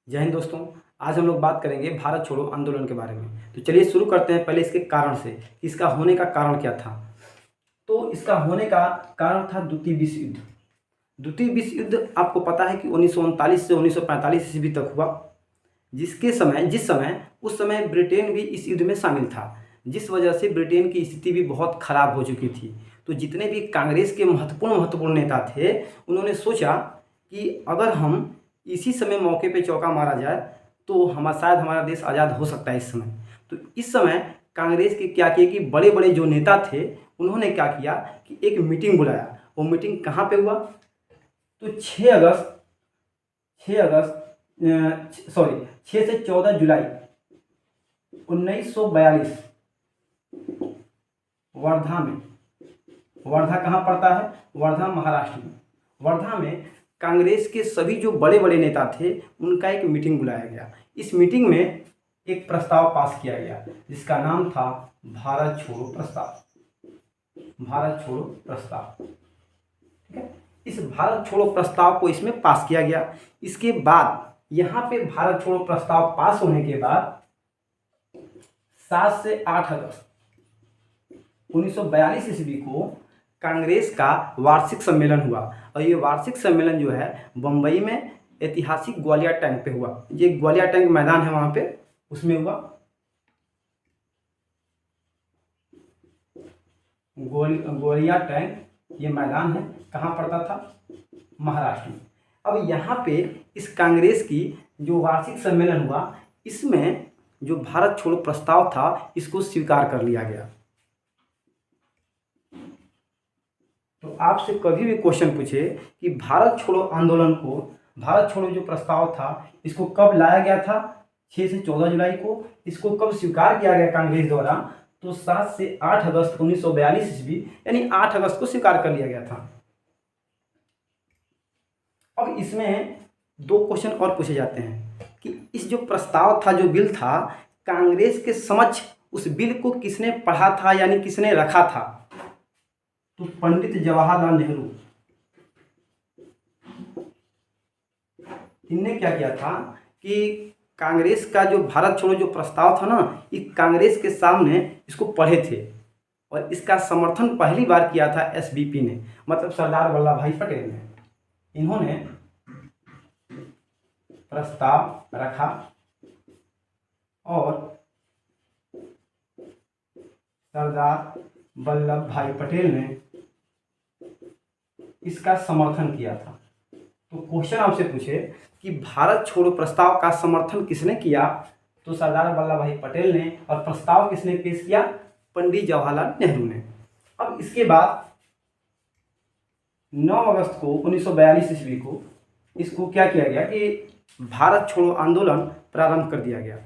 जय हिंद दोस्तों। आज हम लोग बात करेंगे भारत छोड़ो आंदोलन के बारे में। तो चलिए शुरू करते हैं पहले इसके कारण से कि इसका होने का कारण क्या था। तो इसका होने का कारण था द्वितीय विश्व युद्ध। द्वितीय विश्व युद्ध आपको पता है कि 1939 से 1945 ईस्वी तक हुआ, उस समय ब्रिटेन भी इस युद्ध में शामिल था, जिस वजह से ब्रिटेन की स्थिति भी बहुत खराब हो चुकी थी। तो जितने भी कांग्रेस के महत्वपूर्ण नेता थे, उन्होंने सोचा कि अगर हम इसी समय मौके पे चौका मारा जाए तो शायद हमारा देश आज़ाद हो सकता है इस समय। तो इस समय कांग्रेस के क्या किया कि बड़े बड़े जो नेता थे उन्होंने क्या किया कि एक मीटिंग बुलाया। वो मीटिंग कहाँ पे हुआ? तो 6 से 14 जुलाई 1942 वर्धा में। वर्धा कहाँ पड़ता है? वर्धा महाराष्ट्र में। वर्धा में कांग्रेस के सभी जो बड़े बड़े नेता थे उनका एक मीटिंग बुलाया गया। इस मीटिंग में एक प्रस्ताव पास किया गया जिसका नाम था भारत छोड़ो प्रस्ताव। भारत छोड़ो प्रस्ताव, ठीक है। इस भारत छोड़ो प्रस्ताव को इसमें पास किया गया। इसके बाद यहाँ पे भारत छोड़ो प्रस्ताव पास होने के बाद 7 से 8 अगस्त 1942 ईस्वी को कांग्रेस का वार्षिक सम्मेलन हुआ। और ये वार्षिक सम्मेलन जो है बम्बई में ऐतिहासिक ग्वालियर टैंक पे हुआ। ये ग्वालियर टैंक मैदान है, वहां पे उसमें हुआ। ग्वालियर टैंक ये मैदान है, कहाँ पड़ता था? महाराष्ट्र में। अब यहाँ पे इस कांग्रेस की जो वार्षिक सम्मेलन हुआ, इसमें जो भारत छोड़ो प्रस्ताव था इसको स्वीकार कर लिया गया। तो आपसे कभी भी क्वेश्चन पूछे कि भारत छोड़ो आंदोलन को, भारत छोड़ो जो प्रस्ताव था इसको कब लाया गया था? 6 से 14 जुलाई को। इसको कब स्वीकार किया गया कांग्रेस द्वारा? तो 7 से 8 अगस्त 1942 ईस्वी, यानी 8 अगस्त को स्वीकार कर लिया गया था। अब इसमें दो क्वेश्चन और पूछे जाते हैं कि इस जो प्रस्ताव था, जो बिल था, कांग्रेस के समक्ष उस बिल को किसने पढ़ा था, यानी किसने रखा था? तो पंडित जवाहरलाल नेहरू। इनने क्या किया था कि कांग्रेस का जो भारत छोड़ो जो प्रस्ताव था ना, ये कांग्रेस के सामने इसको पढ़े थे और इसका समर्थन पहली बार किया था एसबीपी ने, मतलब सरदार वल्लभ भाई पटेल ने। इन्होंने प्रस्ताव रखा और सरदार वल्लभ भाई पटेल ने इसका समर्थन किया था। तो क्वेश्चन आपसे पूछे कि भारत छोड़ो प्रस्ताव का समर्थन किसने किया? तो सरदार वल्लभ भाई पटेल ने। और प्रस्ताव किसने पेश किया? पंडित जवाहरलाल नेहरू ने। अब इसके बाद 9 अगस्त को 1942 ईस्वी को इसको क्या किया गया कि भारत छोड़ो आंदोलन प्रारंभ कर दिया गया।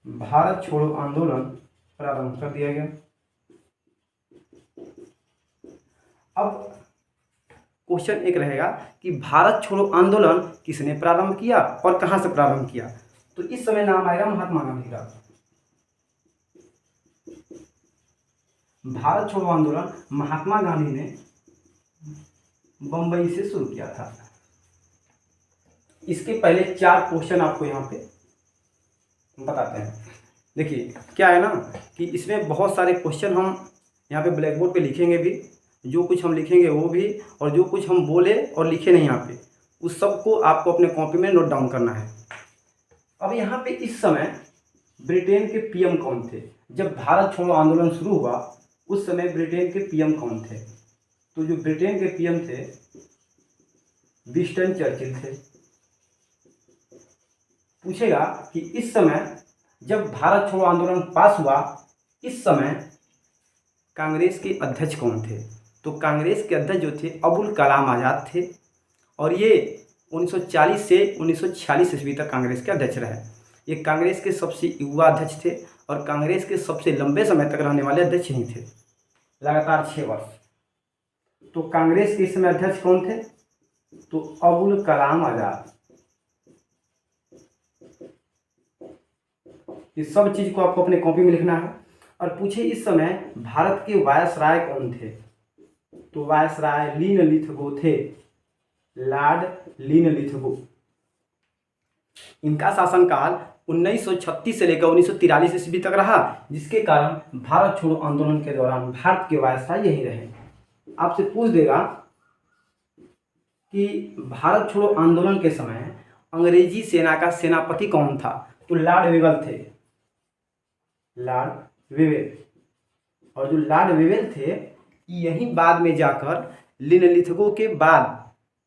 भारत छोड़ो आंदोलन प्रारंभ कर दिया गया। अब क्वेश्चन एक रहेगा कि भारत छोड़ो आंदोलन किसने प्रारंभ किया और कहां से प्रारंभ किया? तो इस समय नाम आएगा महात्मा गांधी का। भारत छोड़ो आंदोलन महात्मा गांधी ने बंबई से शुरू किया था। इसके पहले 4 क्वेश्चन आपको यहाँ पे बताते हैं। देखिए क्या है ना कि इसमें बहुत सारे क्वेश्चन हम यहाँ पे ब्लैक बोर्ड पे लिखेंगे भी, जो कुछ हम लिखेंगे वो भी, और जो कुछ हम बोले और लिखे नहीं यहाँ पे, उस सब को आपको अपने कॉपी में नोट डाउन करना है। अब यहाँ पे इस समय ब्रिटेन के पीएम कौन थे? जब भारत छोड़ो आंदोलन शुरू हुआ उस समय ब्रिटेन के पीएम कौन थे? तो जो ब्रिटेन के पीएम थे विंस्टन चर्चिल थे। पूछेगा कि इस समय जब भारत छोड़ो आंदोलन पास हुआ, इस समय कांग्रेस के अध्यक्ष कौन थे? तो कांग्रेस के अध्यक्ष जो थे अबुल कलाम आज़ाद थे, और ये 1940 से 1946 ईस्वी तक कांग्रेस के अध्यक्ष रहे। ये कांग्रेस के सबसे युवा अध्यक्ष थे और कांग्रेस के सबसे लंबे समय तक रहने वाले अध्यक्ष ही थे, लगातार 6 वर्ष। तो कांग्रेस के इस समय अध्यक्ष कौन थे? तो अबुल कलाम आज़ाद। इस सब चीज को आपको अपने कॉपी में लिखना है। और पूछे इस समय भारत के वायसराय कौन थे? तो वायसराय लीन लिथगो थे। Lord Linlithgow. इनका शासनकाल 1936 से लेकर 1943 ईस्वी तक रहा, जिसके कारण भारत छोड़ो आंदोलन के दौरान भारत के वायसराय यही रहे। आपसे पूछ देगा कि भारत छोड़ो आंदोलन के समय अंग्रेजी सेना का सेनापति कौन था, तो लॉर्ड वेवेल थे, लॉर्ड वेवेल। और जो लॉर्ड वेवेल थे, यही बाद में जाकर लिनलिथगो के बाद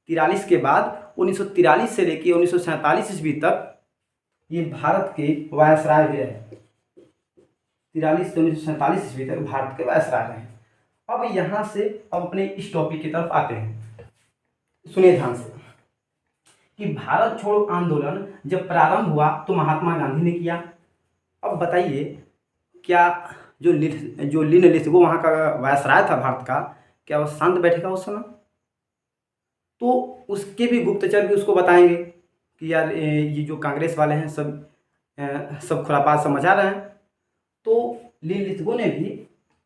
43 के बाद 1943 से लेकर 1947 ईस्वी तक ये भारत के वायसराय भी रहे। 43 से 1947 ईस्वी तक भारत के वायसराय रहे। अब यहाँ से अब अपने इस टॉपिक की तरफ आते हैं। सुनिए ध्यान से कि भारत छोड़ो आंदोलन जब प्रारंभ हुआ तो महात्मा गांधी ने किया। अब बताइए, क्या जो लिनलिथगो वहाँ का वायसराय था भारत का, क्या वो शांत बैठेगा उस समय? तो उसके भी गुप्तचर भी उसको बताएंगे कि यार ये जो कांग्रेस वाले हैं सब खुरापात सब मचा रहे हैं। तो लिनलिथगो ने भी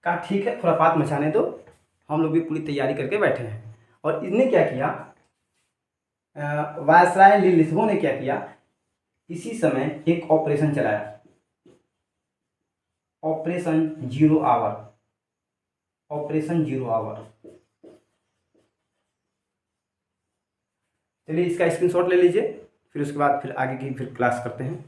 कहा ठीक है, खुरापात मचाने दो, हम लोग भी पूरी तैयारी करके बैठे हैं। और इसने क्या किया, वायसराय लिनलिथगो ने क्या किया, इसी समय एक ऑपरेशन चलाया, operation zero hour, operation zero hour. चलिए इसका स्क्रीनशॉट ले लीजिए, फिर उसके बाद फिर आगे की फिर क्लास करते हैं।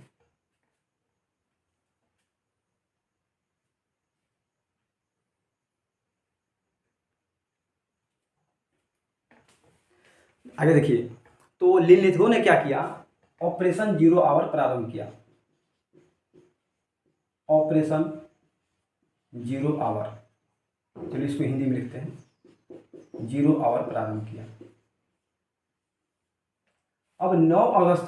आगे देखिए, तो लिनलिथगो ने क्या किया, ऑपरेशन जीरो आवर प्रारंभ किया, ऑपरेशन जीरो आवर। चलिए इसको हिंदी में लिखते हैं, जीरो आवर प्रारंभ किया। अब 9 अगस्त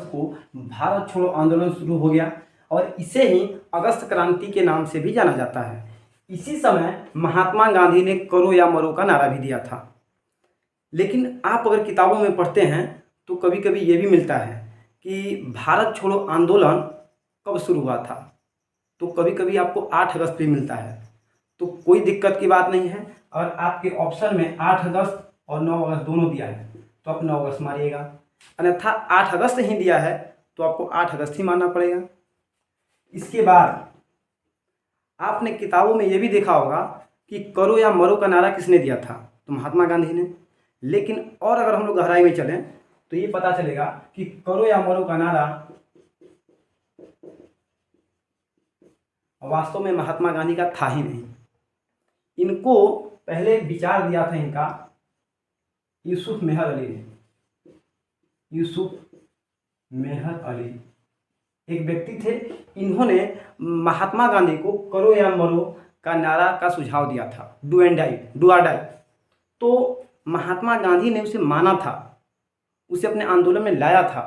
को भारत छोड़ो आंदोलन शुरू हो गया और इसे ही अगस्त क्रांति के नाम से भी जाना जाता है। इसी समय महात्मा गांधी ने करो या मरो का नारा भी दिया था। लेकिन आप अगर किताबों में पढ़ते हैं तो कभी कभी ये भी मिलता है कि भारत छोड़ो आंदोलन कब शुरू हुआ था, तो कभी कभी आपको 8 अगस्त भी मिलता है। तो कोई दिक्कत की बात नहीं है, और आपके ऑप्शन में 8 अगस्त और 9 अगस्त दोनों दिया है तो आप 9 अगस्त मारिएगा, अन्यथा 8 अगस्त ही दिया है तो आपको 8 अगस्त ही मानना पड़ेगा। इसके बाद आपने किताबों में ये भी देखा होगा कि करो या मरो का नारा किसने दिया था, तो महात्मा गांधी ने। लेकिन और अगर हम लोग गहराई में चलें तो ये पता चलेगा कि करो या मरो का नारा वास्तव में महात्मा गांधी का था ही नहीं। इनको पहले विचार दिया था इनका यूसुफ मेहर अली ने। यूसुफ मेहर अली एक व्यक्ति थे, इन्होंने महात्मा गांधी को करो या मरो का नारा का सुझाव दिया था, डू एंड डाई, डू और डाई। तो महात्मा गांधी ने उसे माना था, उसे अपने आंदोलन में लाया था।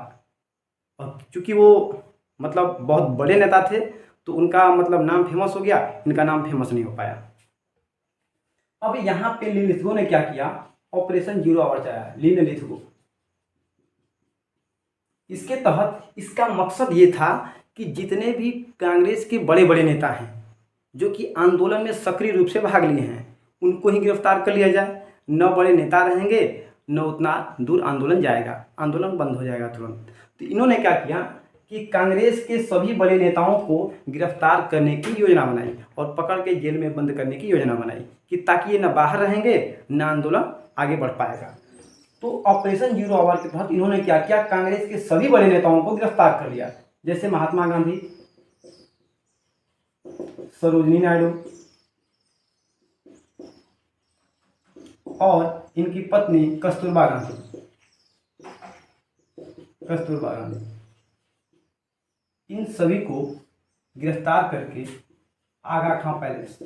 और चूंकि वो मतलब बहुत बड़े नेता थे तो उनका मतलब नाम फेमस हो गया, इनका नाम फेमस नहीं हो पाया। अब यहाँ पे लिनलिथगो ने क्या किया, ऑपरेशन जीरो आवर चलाया, लिनलिथगो। इसके तहत इसका मकसद ये था कि जितने भी कांग्रेस के बड़े बड़े नेता हैं जो कि आंदोलन में सक्रिय रूप से भाग लिए हैं उनको ही गिरफ्तार कर लिया जाए। न बड़े नेता रहेंगे न उतना दूर आंदोलन जाएगा, आंदोलन बंद हो जाएगा तुरंत। तो इन्होंने क्या किया कि कांग्रेस के सभी बड़े नेताओं को गिरफ्तार करने की योजना बनाई और पकड़ के जेल में बंद करने की योजना बनाई कि ताकि ये न बाहर रहेंगे न आंदोलन आगे बढ़ पाएगा। तो ऑपरेशन जीरो आवर के तहत इन्होंने क्या किया, कांग्रेस के सभी बड़े नेताओं को गिरफ्तार कर लिया, जैसे महात्मा गांधी, सरोजिनी नायडू और इनकी पत्नी कस्तूरबा गांधी। कस्तूरबा गांधी, इन सभी को गिरफ्तार करके आगा खां पैलेस,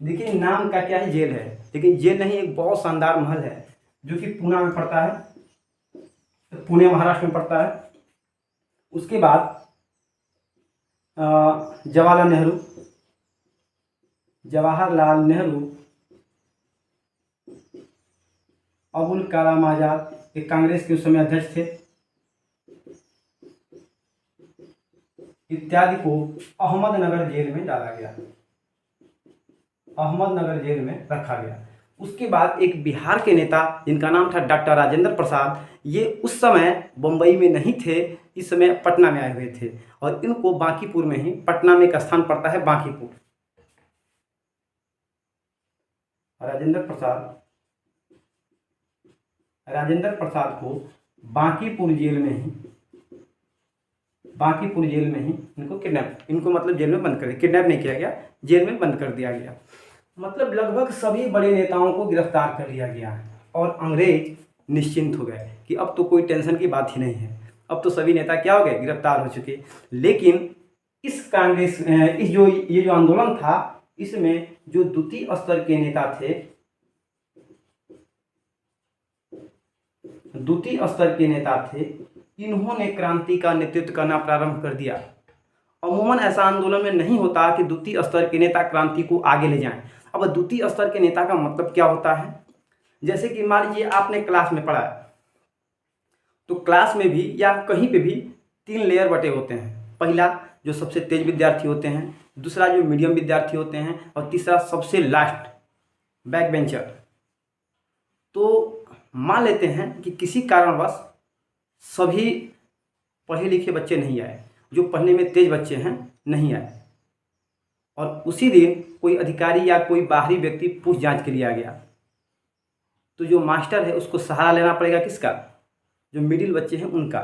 देखिए नाम का क्या है, जेल है, लेकिन जेल नहीं, एक बहुत शानदार महल है जो कि पुणे में पड़ता है, पुणे महाराष्ट्र में पड़ता है। उसके बाद जवाहरलाल नेहरू, अबुल कलाम आजाद, एक कांग्रेस के उस समय अध्यक्ष थे, इत्यादि को अहमदनगर जेल में डाला गया। अहमदनगर जेल में रखा गया। उसके बाद एक बिहार के नेता जिनका नाम था डॉक्टर राजेंद्र प्रसाद, ये उस समय बम्बई में नहीं थे, इस समय पटना में आए हुए थे और इनको बांकीपुर में ही, पटना में एक स्थान पड़ता है बांकीपुर। राजेंद्र प्रसाद को बांकीपुर जेल में ही इनको मतलब जेल में बंद कर दिया। किडनैप नहीं किया गया, जेल में बंद कर दिया गया। मतलब लगभग सभी बड़े नेताओं को गिरफ्तार कर लिया गया और अंग्रेज निश्चिंत हो गए कि अब तो कोई टेंशन की बात ही नहीं है, अब तो सभी नेता क्या हो गए, गिरफ्तार हो चुके। लेकिन ये जो आंदोलन था, इसमें जो द्वितीय स्तर के नेता थे, इन्होंने क्रांति का नेतृत्व करना प्रारंभ कर दिया। अमूमन ऐसा आंदोलन में नहीं होता कि द्वितीय स्तर के नेता क्रांति को आगे ले जाएं। अब द्वितीय स्तर के नेता का मतलब क्या होता है, जैसे कि मान लीजिए आपने क्लास में पढ़ा है, तो क्लास में भी या कहीं पे भी 3 लेयर बटे होते हैं। पहला जो सबसे तेज विद्यार्थी होते हैं, दूसरा जो मीडियम विद्यार्थी होते हैं और तीसरा सबसे लास्ट बैक बेंचर। तो मान लेते हैं कि किसी कारणवश सभी पढ़े लिखे बच्चे नहीं आए, जो पढ़ने में तेज बच्चे हैं नहीं आए, और उसी दिन कोई अधिकारी या कोई बाहरी व्यक्ति पूछ जांच के लिए आ गया, तो जो मास्टर है उसको सहारा लेना पड़ेगा किसका, जो मिडिल बच्चे हैं उनका।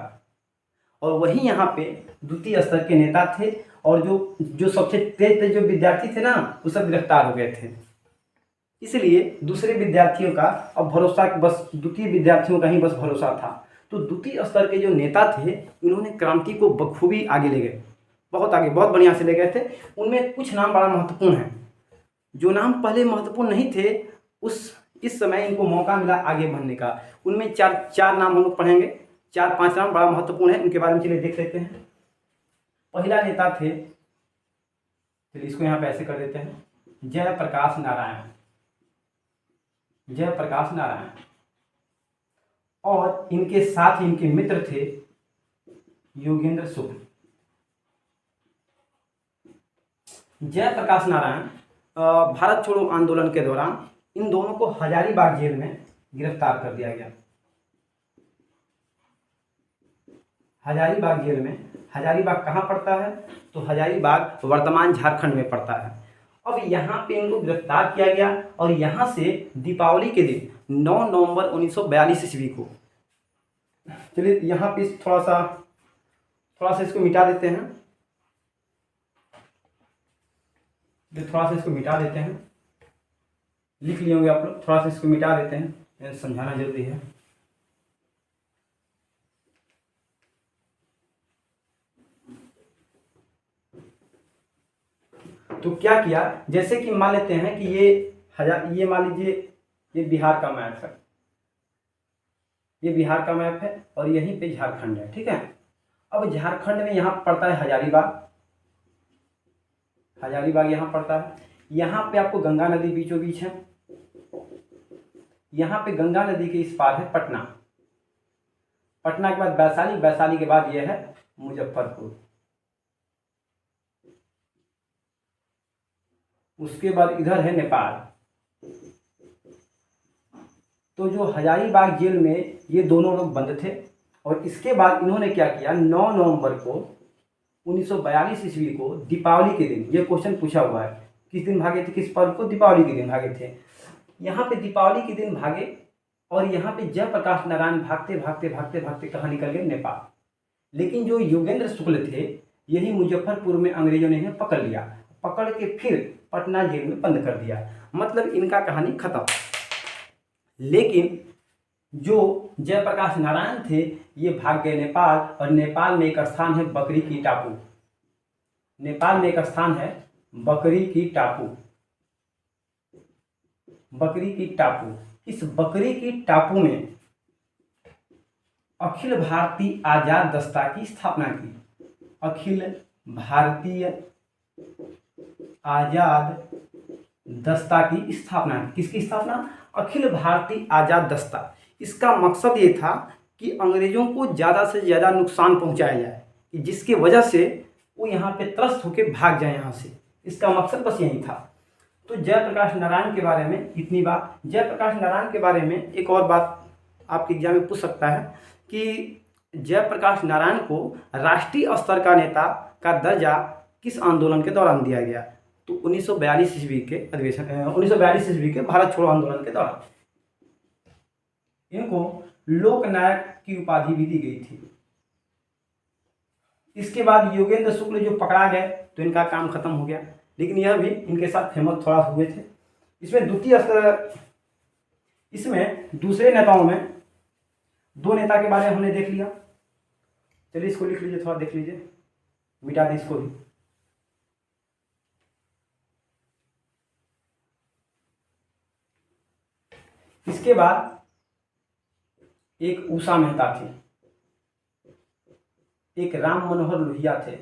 और वही यहाँ पे द्वितीय स्तर के नेता थे और जो सबसे तेज जो विद्यार्थी थे ना, वो सब गिरफ्तार हो गए थे। इसलिए दूसरे विद्यार्थियों का अब भरोसा, बस द्वितीय विद्यार्थियों का ही बस भरोसा था। तो द्वितीय स्तर के जो नेता थे, इन्होंने क्रांति को बखूबी आगे ले गए, बहुत आगे, बहुत बढ़िया से ले गए थे। उनमें कुछ नाम बड़ा महत्वपूर्ण हैं, जो नाम पहले महत्वपूर्ण नहीं थे, इस समय इनको मौका मिला आगे बढ़ने का। उनमें चार नाम हम लोग पढ़ेंगे, 4-5 नाम बड़ा महत्वपूर्ण है, उनके बारे में चलिए देख लेते हैं। पहला नेता थे, चलिए इसको यहाँ पे ऐसे कर देते हैं, जयप्रकाश नारायण। और इनके साथ ही इनके मित्र थे योगेंद्र शुक्ल। जयप्रकाश नारायण भारत छोड़ो आंदोलन के दौरान इन दोनों को हजारीबाग जेल में गिरफ्तार कर दिया गया। हजारीबाग जेल में, हजारीबाग कहाँ पड़ता है, तो हजारीबाग वर्तमान झारखंड में पड़ता है। अब यहाँ पे इनको गिरफ्तार किया गया और यहाँ से दीपावली के दिन 9 नवंबर 1942 ईस्वी को, चलिए यहाँ पे थोड़ा सा इसको मिटा देते हैं, लिख लिए होंगे आप लोग, थोड़ा सा इसको मिटा देते हैं, समझाना जरूरी है। तो क्या किया, जैसे कि मान लेते हैं कि ये मान लीजिए ये बिहार का मैप है, ये बिहार का मैप है और यहीं पे झारखंड है, ठीक है। अब झारखंड में यहाँ पड़ता है हजारीबाग यहाँ पड़ता है। यहाँ पे आपको गंगा नदी बीचों बीच है, यहाँ पे गंगा नदी के इस पार है पटना के बाद वैशाली के बाद ये है मुजफ्फरपुर, उसके बाद इधर है नेपाल। तो जो हजारीबाग जेल में ये दोनों लोग बंद थे और इसके बाद इन्होंने क्या किया, 9 नवंबर को 1942 ईस्वी को दीपावली के दिन, ये क्वेश्चन पूछा हुआ है, किस दिन भागे थे, किस पर्व को, दीपावली के दिन भागे थे। यहाँ पे दीपावली के दिन भागे और यहाँ पे जयप्रकाश नारायण भागते कहाँ निकल गए, नेपाल। लेकिन जो योगेंद्र शुक्ल थे, यही मुजफ्फरपुर में अंग्रेजों ने इन्हें पकड़ लिया, पकड़ के फिर पटना जेल में बंद कर दिया। मतलब इनका कहानी खत्म। लेकिन जो जयप्रकाश नारायण थे, ये भाग गए नेपाल, और नेपाल में एक स्थान है बकरी की टापू। इस बकरी की टापू में अखिल भारतीय आजाद दस्ता की स्थापना की। अखिल भारतीय आजाद दस्ता की स्थापना। किसकी स्थापना? अखिल भारतीय आजाद दस्ता। इसका मकसद ये था कि अंग्रेजों को ज़्यादा से ज़्यादा नुकसान पहुंचाया जाए, कि जिसके वजह से वो यहाँ पे त्रस्त होकर भाग जाए यहाँ से। इसका मकसद बस यही था। तो जयप्रकाश नारायण के बारे में इतनी बात। जयप्रकाश नारायण के बारे में एक और बात आपके एग्जाम में पूछ सकता है कि जयप्रकाश नारायण को राष्ट्रीय स्तर का नेता का दर्जा किस आंदोलन के दौरान दिया गया? तो 1942 ईस्वी के अधिवेशन 1942 ईस्वी के भारत छोड़ो आंदोलन के दौरान इनको लोकनायक की उपाधि भी दी गई थी। इसके बाद योगेंद्र शुक्ल जो पकड़ा गए तो इनका काम खत्म हो गया, लेकिन यह भी इनके साथ फेमस थोड़ा हुए थे। इसमें दूसरे नेताओं में दो नेता के बारे में हमने देख लिया। चलिए इसको लिख लीजिए, थोड़ा देख लीजिए, मिटा दें इसको भी। इसके बाद एक उषा मेहता थे, एक राम मनोहर लोहिया थे।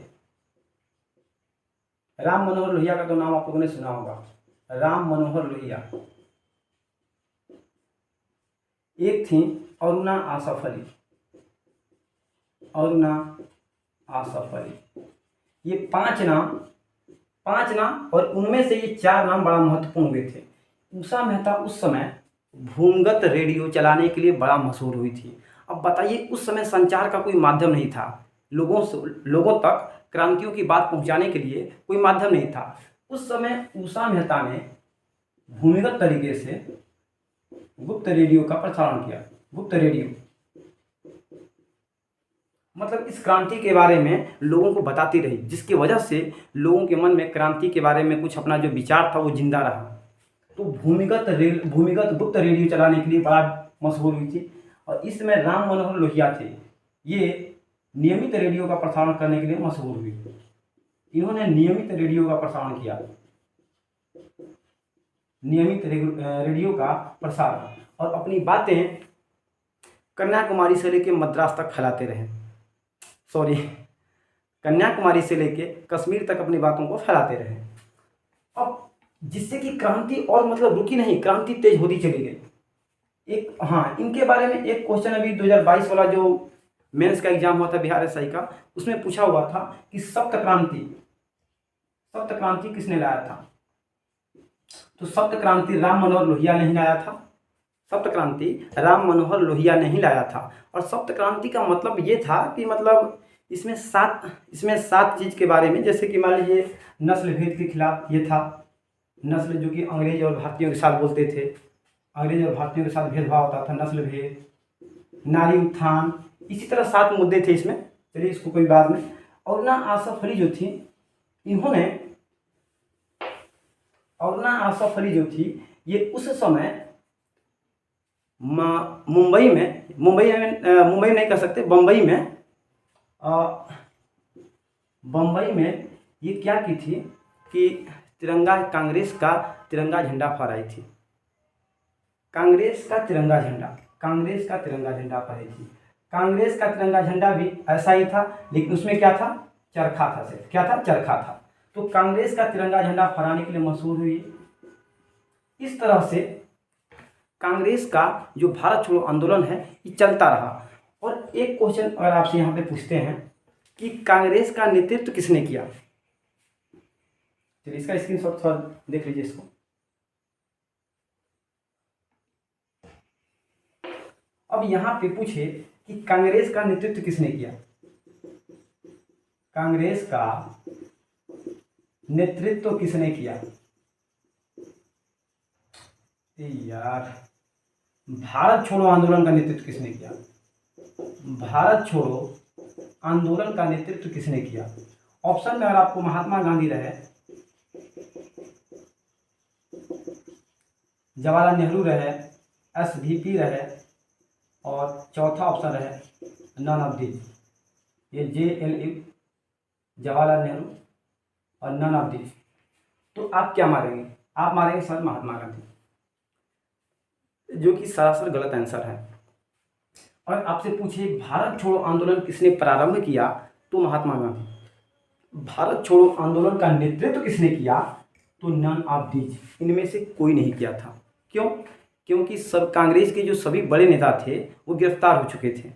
राम मनोहर लोहिया का तो नाम आप लोगों ने सुना होगा, राम मनोहर लोहिया। एक थी अरुणा आसफ अली, अरुणा आसफ अली। ये पांच नाम और उनमें से ये चार नाम बड़ा महत्वपूर्ण हुए थे। उषा मेहता उस समय भूमिगत रेडियो चलाने के लिए बड़ा मशहूर हुई थी। अब बताइए, उस समय संचार का कोई माध्यम नहीं था, लोगों तक क्रांतियों की बात पहुंचाने के लिए कोई माध्यम नहीं था। उस समय उषा मेहता ने भूमिगत तरीके से गुप्त रेडियो का प्रसारण किया। गुप्त रेडियो मतलब इस क्रांति के बारे में लोगों को बताती रही, जिसकी वजह से लोगों के मन में क्रांति के बारे में कुछ अपना जो विचार था वो जिंदा रहा। तो भूमिगत गुप्त रेडियो चलाने के लिए बड़ा मशहूर हुई थी। और इसमें राम मनोहर लोहिया थे, ये नियमित रेडियो का प्रसारण करने के लिए मशहूर हुई। इन्होंने नियमित रेडियो का प्रसारण किया, नियमित रेडियो का प्रसारण, और अपनी बातें कन्याकुमारी से लेकर मद्रास तक फैलाते रहे। कन्याकुमारी से लेकर कश्मीर तक अपनी बातों को फैलाते रहे। अब जिससे कि क्रांति और मतलब रुकी नहीं, क्रांति तेज होती चली गई। इनके बारे में एक क्वेश्चन अभी 2022 वाला जो मेंस का एग्जाम हुआ था बिहार एसआई का, उसमें पूछा हुआ था कि सप्त क्रांति किसने लाया था? तो सप्त क्रांति राम मनोहर लोहिया ने ही लाया था। सप्त क्रांति राम मनोहर लोहिया ने ही लाया था। और सप्त क्रांति का मतलब ये था कि मतलब इसमें सात चीज के बारे में, जैसे कि मान लीजिए नस्ल भेद के खिलाफ ये था, नस्ल जो कि अंग्रेज और भारतीयों के साथ बोलते थे, अंग्रेज और भारतीयों के साथ भेदभाव होता था, नस्ल भेद, नारी उत्थान, इसी तरह 7 मुद्दे थे इसमें। चलिए इसको कोई बाद में। अरुणा आसफ अली जो थी, इन्होंने अरुणा आसफ अली जो थी ये उस समय मुंबई नहीं कह सकते, बम्बई में ये क्या की थी कि कांग्रेस का तिरंगा झंडा फहराई थी। कांग्रेस का तिरंगा झंडा फहराई थी। कांग्रेस का तिरंगा झंडा भी ऐसा ही था, लेकिन उसमें क्या था? चरखा था। सिर्फ क्या था? चरखा था। तो कांग्रेस का तिरंगा झंडा फहराने के लिए मशहूर हुई। इस तरह से कांग्रेस का जो भारत छोड़ो आंदोलन है ये चलता रहा। और एक क्वेश्चन अगर आपसे यहाँ पे पूछते हैं कि कांग्रेस का नेतृत्व किसने किया, चलिए इसका स्क्रीनशॉट थोड़ा देख लीजिए इसको। अब यहाँ पे पूछे कि कांग्रेस का नेतृत्व किसने किया? कांग्रेस का नेतृत्व किसने किया? यार, भारत छोड़ो आंदोलन का नेतृत्व किसने किया? भारत छोड़ो आंदोलन का नेतृत्व किसने किया? ऑप्शन में अगर आपको महात्मा गांधी रहे, जवाहरलाल नेहरू रहे, एसवीपी रहे, और चौथा ऑप्शन रहे नन ऑफ दीज, ये JLA जवाहरलाल नेहरू और नन ऑफ दीज, तो आप क्या मारेंगे? आप मारेंगे सर महात्मा गांधी, जो कि सरासर गलत आंसर है। और आपसे पूछे भारत छोड़ो आंदोलन किसने प्रारंभ किया, तो महात्मा गांधी। भारत छोड़ो आंदोलन का नेतृत्व किसने किया, तो नन ऑफ दीज, इनमें से कोई नहीं किया था। क्यों? क्योंकि सब कांग्रेस के जो सभी बड़े नेता थे वो गिरफ्तार हो चुके थे।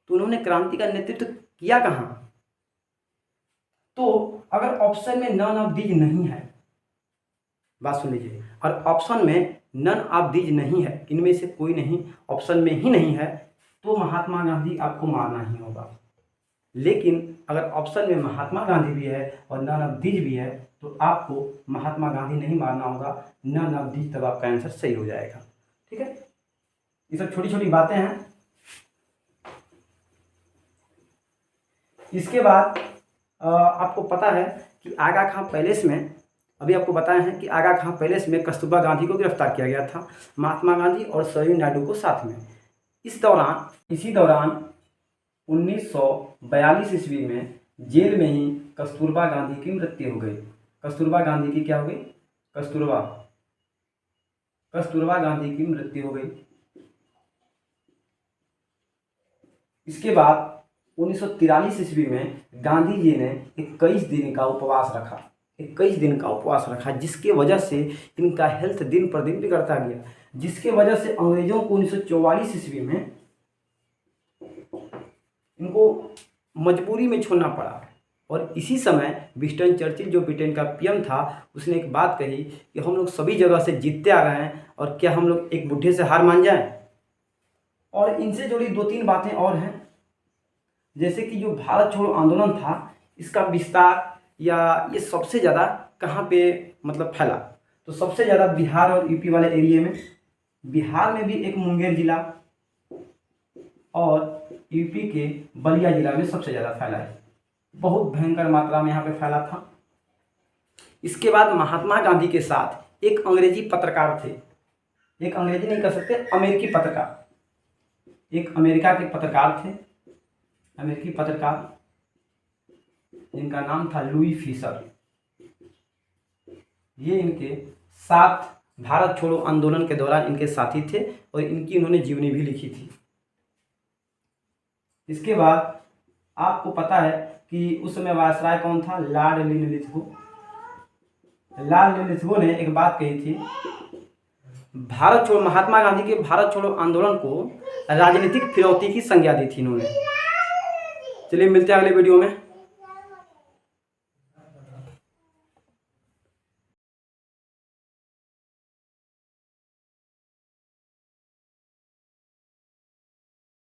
तो उन्होंने क्रांति का नेतृत्व किया कहाँ? तो अगर ऑप्शन में नन ऑफ दीज नहीं है बात सुन लीजिए। और ऑप्शन में नन ऑफ दीज नहीं है, इनमें से कोई नहीं, ऑप्शन में ही नहीं है, तो महात्मा गांधी आपको मारना ही होगा। लेकिन अगर ऑप्शन में महात्मा गांधी भी है और नन ऑफ दीज भी है तो आपको महात्मा गांधी नहीं मारना होगा, नन ऑफ दीज, तब आपका आंसर सही हो जाएगा। ठीक है, ये सब छोटी छोटी बातें हैं। इसके बाद आपको पता है कि आगा खां पैलेस में, अभी आपको बताया है कि आगा खां पैलेस में कस्तूरबा गांधी को गिरफ्तार किया गया था, महात्मा गांधी और सरोजिनी नायडू को साथ में। इसी दौरान 1942 ईस्वी में जेल में ही कस्तूरबा गांधी की मृत्यु हो गई। कस्तूरबा गांधी की क्या हो गई? कस्तूरबा गांधी की मृत्यु हो गई। इसके बाद 1943 ईस्वी में गांधी जी ने 21 दिन का उपवास रखा, 21 दिन का उपवास रखा, जिसके वजह से इनका हेल्थ दिन पर दिन बिगड़ता गया, जिसके वजह से अंग्रेजों को 1944 ईस्वी में इनको मजबूरी में छोड़ना पड़ा। और इसी समय विंस्टन चर्चिल जो ब्रिटेन का पीएम था, उसने एक बात कही कि हम लोग सभी जगह से जीतते आ रहे हैं और क्या हम लोग एक बुढ़े से हार मान जाएं। और इनसे जुड़ी 2-3 बातें और हैं, जैसे कि जो भारत छोड़ो आंदोलन था, इसका विस्तार या ये सबसे ज़्यादा कहाँ पे मतलब फैला, तो सबसे ज़्यादा बिहार और यूपी वाले एरिया में। बिहार में भी एक मुंगेर जिला और यूपी के बलिया जिला में सबसे ज़्यादा फैला है, बहुत भयंकर मात्रा में यहाँ पे फैला था। इसके बाद महात्मा गांधी के साथ एक अंग्रेजी पत्रकार थे, एक अंग्रेजी नहीं कर सकते, अमेरिकी पत्रकार, एक अमेरिका के पत्रकार थे, अमेरिकी पत्रकार, जिनका नाम था लुई फिशर। ये इनके साथ भारत छोड़ो आंदोलन के दौरान इनके साथी थे और इनकी इन्होंने जीवनी भी लिखी थी। इसके बाद आपको पता है कि उस समय वायसराय कौन था? Lord Linlithgow. लॉर्ड लिनलिथगो ने एक बात कही थी, भारत छोड़ो, महात्मा गांधी के भारत छोड़ो आंदोलन को राजनीतिक फिरौती की संज्ञा दी थी इन्होंने। चलिए मिलते हैं अगले वीडियो में।